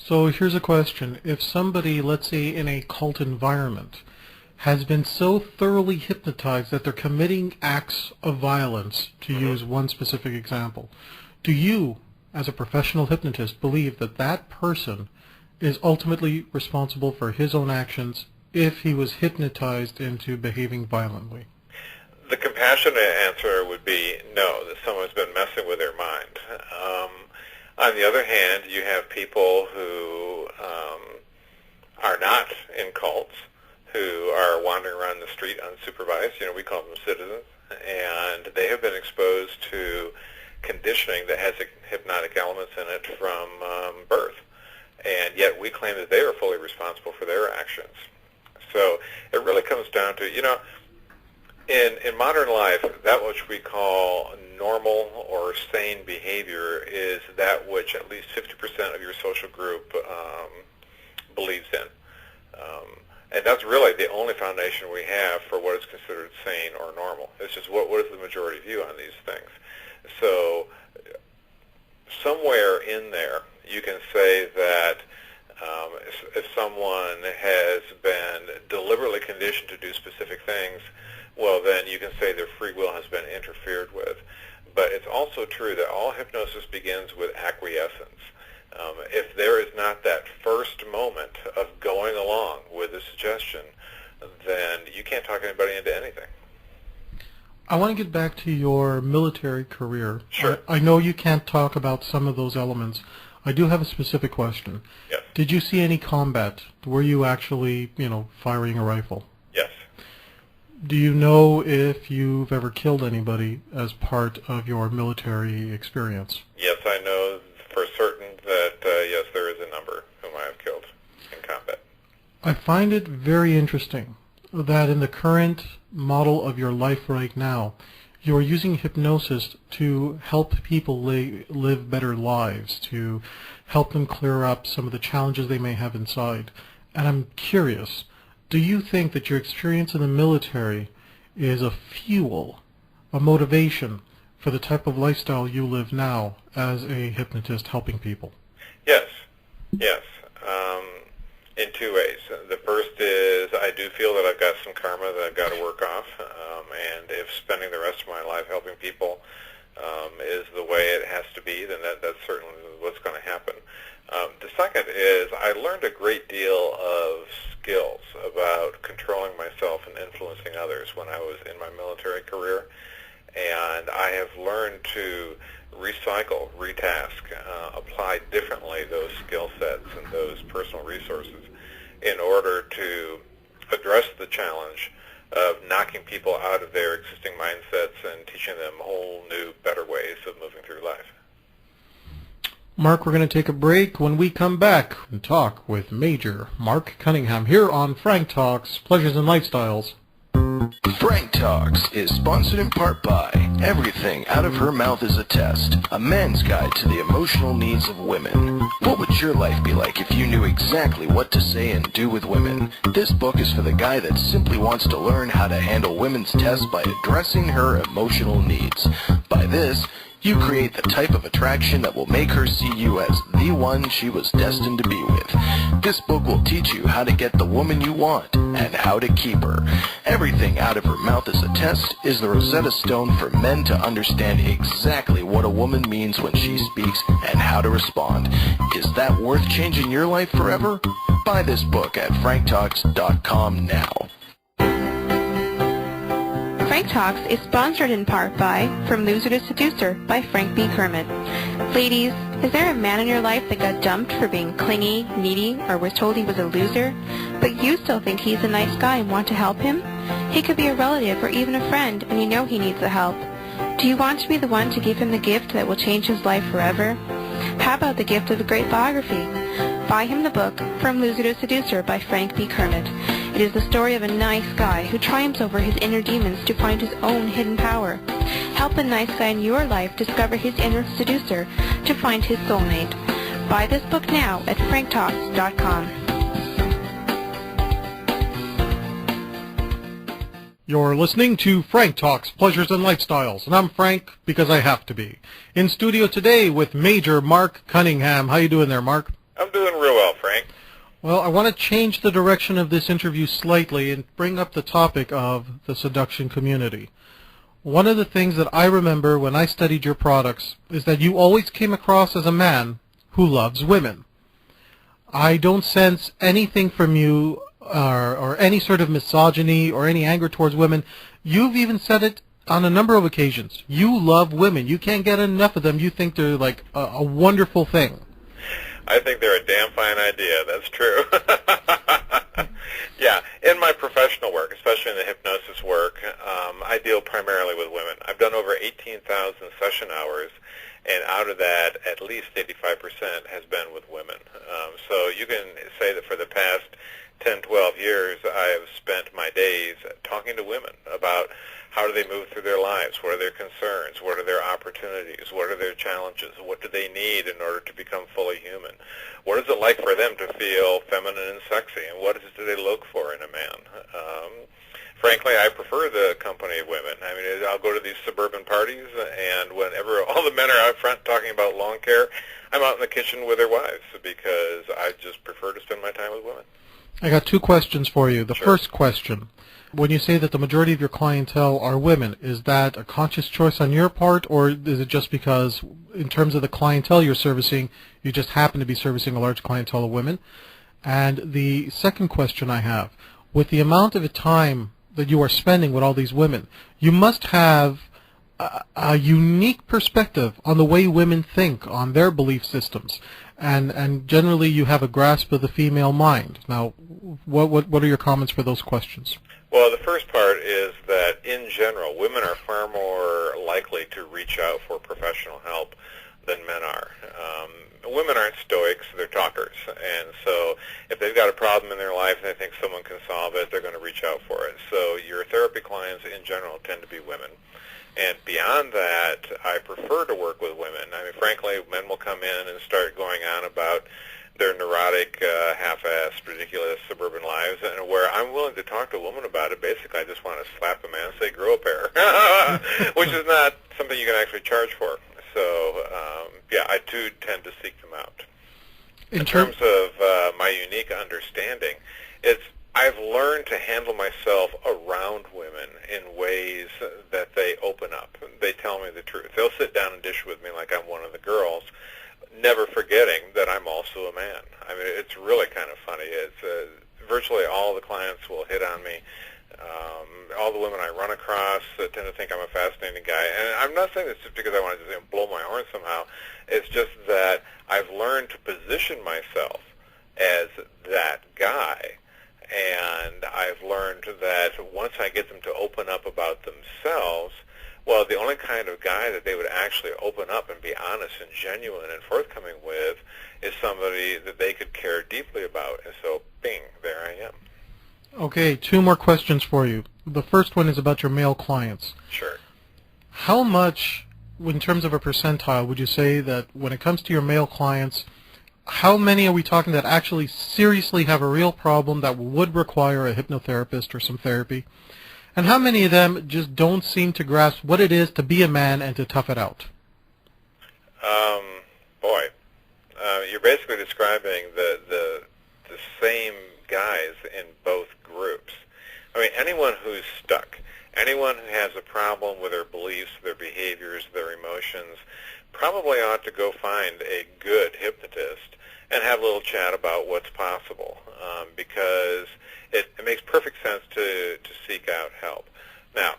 So here's a question. If somebody, let's say in a cult environment, has been so thoroughly hypnotized that they're committing acts of violence, to use one specific example, do you, as a professional hypnotist, believe that that person is ultimately responsible for his own actions if he was hypnotized into behaving violently? The compassionate answer would be no, that someone's been messing with their mind. On the other hand, you have people who are not in cults, who are wandering around the street unsupervised. We call them citizens, and they have been exposed to conditioning that has hypnotic elements in it from birth, and yet we claim that they are fully responsible for their actions. So it really comes down to, in modern life, that which we call normal or sane behavior is that which at least 50% of your social group believes in. And that's really the only foundation we have for what is considered sane or normal. It's just what is the majority view on these things. So somewhere in there you can say that if someone has been deliberately conditioned to do specific things, well, then you can say their free will has been interfered with. But it's also true that all hypnosis begins with acquiescence. If there is not that first moment of going along with the suggestion, then you can't talk anybody into anything. I want to get back to your military career. Sure. I know you can't talk about some of those elements. I do have a specific question. Yes. Did you see any combat? Were you actually, firing a rifle? Yes. Do you know if you've ever killed anybody as part of your military experience? Yes, I know for certain that, yes, there is a number whom I have killed in combat. I find it very interesting that in the current model of your life right now, you're using hypnosis to help people live better lives, to help them clear up some of the challenges they may have inside. And I'm curious, do you think that your experience in the military is a fuel, a motivation for the type of lifestyle you live now as a hypnotist helping people? Yes, yes, in two ways. The first is I do feel that I've got some karma that I've got to work off, and if spending the rest of my life helping people is the way it has to be, then that's certainly what's going to happen. The second is I learned a great deal of skills about controlling myself and influencing others when I was in my military career, and I have learned to recycle, retask, apply differently those skill sets and those personal resources in order to address the challenge of knocking people out of their existing mindsets and teaching them whole new, better ways of moving through life. Mark, we're going to take a break. When we come back and talk with Major Mark Cunningham here on Frank Talks, Pleasures and Lifestyles. Frank Talks is sponsored in part by Everything Out of Her Mouth is a Test, a man's guide to the emotional needs of women. What would your life be like if you knew exactly what to say and do with women? This book is for the guy that simply wants to learn how to handle women's tests by addressing her emotional needs. By this, you create the type of attraction that will make her see you as the one she was destined to be with. This book will teach you how to get the woman you want and how to keep her. Everything Out of Her Mouth is a Test is the Rosetta Stone for men to understand exactly what a woman means when she speaks and how to respond. Is that worth changing your life forever? Buy this book at franktalks.com now. Frank Talks is sponsored in part by From Loser to Seducer by Frank B. Kermit. Ladies, is there a man in your life that got dumped for being clingy, needy, or was told he was a loser, but you still think he's a nice guy and want to help him? He could be a relative or even a friend, and you know he needs the help. Do you want to be the one to give him the gift that will change his life forever? How about the gift of a great biography? Buy him the book, From Loser to Seducer by Frank B. Kermit. It is the story of a nice guy who triumphs over his inner demons to find his own hidden power. Help the nice guy in your life discover his inner seducer to find his soulmate. Buy this book now at franktalks.com. You're listening to Frank Talks, Pleasures and Lifestyles, and I'm Frank because I have to be. In studio today with Major Mark Cunningham. How you doing there, Mark? I'm doing real well, Frank. Well, I want to change the direction of this interview slightly and bring up the topic of the seduction community. One of the things that I remember when I studied your products is that you always came across as a man who loves women. I don't sense anything from you or any sort of misogyny or any anger towards women. You've even said it on a number of occasions. You love women. You can't get enough of them. You think they're like a wonderful thing. I think they're a damn fine idea. That's true. Yeah, in my professional work, especially in the hypnosis work, I deal primarily with women. I've done over 18,000 session hours, and out of that, at least 85% has been with women. So you can say that for the past 10, 12 years, I have spent my days talking to women about how do they move through their lives, what are their concerns, what are their opportunities, what are their challenges, what do they need in order to become fully human, what is it like for them to feel feminine and sexy, and what do they look for in a man. Frankly, I prefer the company of women. I mean, I'll go to these suburban parties, and whenever all the men are out front talking about lawn care, I'm out in the kitchen with their wives because I just prefer to spend my time with women. I got two questions for you. The Sure. first question, when you say that the majority of your clientele are women, is that a conscious choice on your part, or is it just because in terms of the clientele you're servicing, you just happen to be servicing a large clientele of women? And the second question I have, with the amount of time that you are spending with all these women, you must have a unique perspective on the way women think, on their belief systems, and generally you have a grasp of the female mind. Now, what are your comments for those questions? Well, the first part is that, in general, women are far more likely to reach out for professional help than men are. Women aren't stoics, they're talkers. And so if they've got a problem in their life and they think someone can solve it, they're going to reach out for it. So your therapy clients, in general, tend to be women. And beyond that, I prefer to work with women. I mean, frankly, men will come in and start going on about their neurotic, half-assed, ridiculous suburban lives, and where I'm willing to talk to a woman about it. Basically, I just want to slap a man and say, grow a pair, which is not something you can actually charge for. So, yeah, I, too, tend to seek them out. In terms of my unique understanding, I've learned to handle myself around women in ways that they open up. They tell me the truth. They'll sit down and dish with me like I'm one of the girls, never forgetting that I'm also a man. I mean, it's really kind of funny. It's virtually all the clients will hit on me. All the women I run across tend to think I'm a fascinating guy. And I'm not saying this just because I want to just blow my horn somehow. It's just that I've learned to position myself as that guy. And I've learned that once I get them to open up about themselves, well, the only kind of guy that they would actually open up and be honest and genuine and forthcoming with is somebody that they could care deeply about. And so, bing, there I am. Okay, two more questions for you. The first one is about your male clients. Sure. How much, in terms of a percentile, would you say that when it comes to your male clients, how many are we talking that actually seriously have a real problem that would require a hypnotherapist or some therapy? And how many of them just don't seem to grasp what it is to be a man and to tough it out? Boy, you're basically describing the same guys in both groups. I mean, anyone who's stuck, anyone who has a problem with their beliefs, their behaviors, their emotions, probably ought to go find a good hypnotist and have a little chat about what's possible, because it makes perfect sense to seek out help. Now,